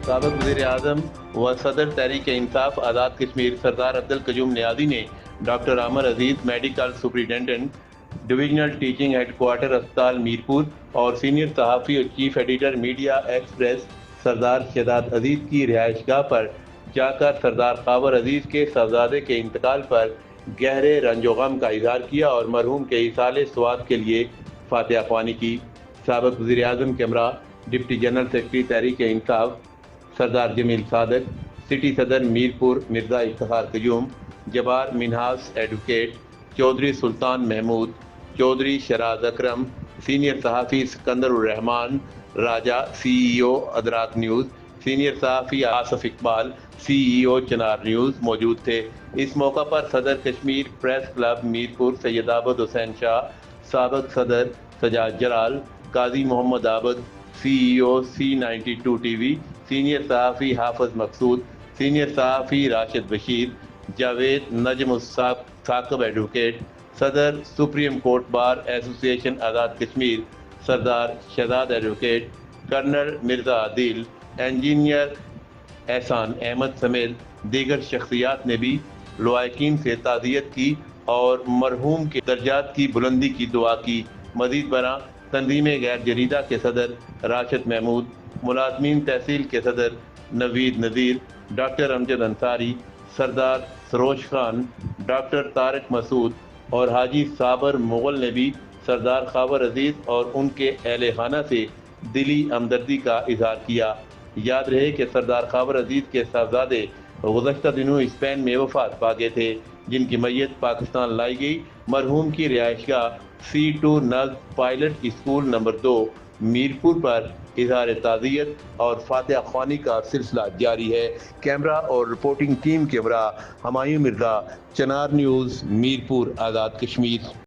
سابق وزیر اعظم و صدر تحریک انصاف آزاد کشمیر سردار عبدالقیوم نیازی نے doctor Amir Aziz medical superintendent divisional teaching headquarter اسپتال میرپور اور سینئر صحافی اور چیف ایڈیٹر میڈیا ایکسپریس سردار شہزاد عزیز کی رہائش گاہ پر جا کر سردار خاور عزیز کے صاحبزادے کے انتقال پر گہرے رنج و غم کا اظہار کیا اور مرحوم کے ایصال ثواب کے لیے فاتحہ خوانی کی۔ سابق وزیر اعظم کے ہمراہ deputy general secretary Tehreek Insaf سردار جمیل صادق، سٹی صدر میرپور مرزا افتخار قیوم، جبار منہاس ایڈوکیٹ، چودھری سلطان محمود، چودھری شراز اکرم، سینئر صحافی سکندر الرحمان راجہ سی ای او ادراک نیوز، سینئر صحافی آصف اقبال سی ای او چنار نیوز موجود تھے۔ اس موقع پر صدر کشمیر پریس کلب میرپور سید عابد حسین شاہ، سابق صدر سجاد جلال، قاضی محمد عابد سی ای او C92 ٹی وی، سینئر صحافی حافظ مقصود، سینئر صحافی راشد بشیر، جاوید نجم ثاقب ایڈوکیٹ، صدر سپریم کورٹ بار ایسوسی ایشن آزاد کشمیر سردار شہزاد ایڈوکیٹ، کرنل مرزا عادل، انجینئر احسان احمد سمیت دیگر شخصیات نے بھی لواحقین سے تعزیت کی اور مرحوم کے درجات کی بلندی کی دعا کی۔ مزید برآں تنظیم غیر جریدہ کے صدر راشد محمود، ملازمین تحصیل کے صدر نوید نذیر، ڈاکٹر امجد انصاری، سردار سروش خان، ڈاکٹر طارق مسعود اور حاجی صابر مغل نے بھی سردار خاور عزیز اور ان کے اہل خانہ سے دلی ہمدردی کا اظہار کیا۔ یاد رہے کہ سردار خاور عزیز کے صاحبزادے گزشتہ دنوں اسپین میں وفات پا گئے تھے، جن کی میت پاکستان لائی گئی۔ مرحوم کی رہائش گاہ C2 نزد پائلٹ اسکول نمبر 2 میرپور پر اظہار تعزیت اور فاتحہ خوانی کا سلسلہ جاری ہے۔ کیمرہ اور رپورٹنگ ٹیم کے ہمراہ ہمایوں مرزا، چنار نیوز، میرپور، آزاد کشمیر۔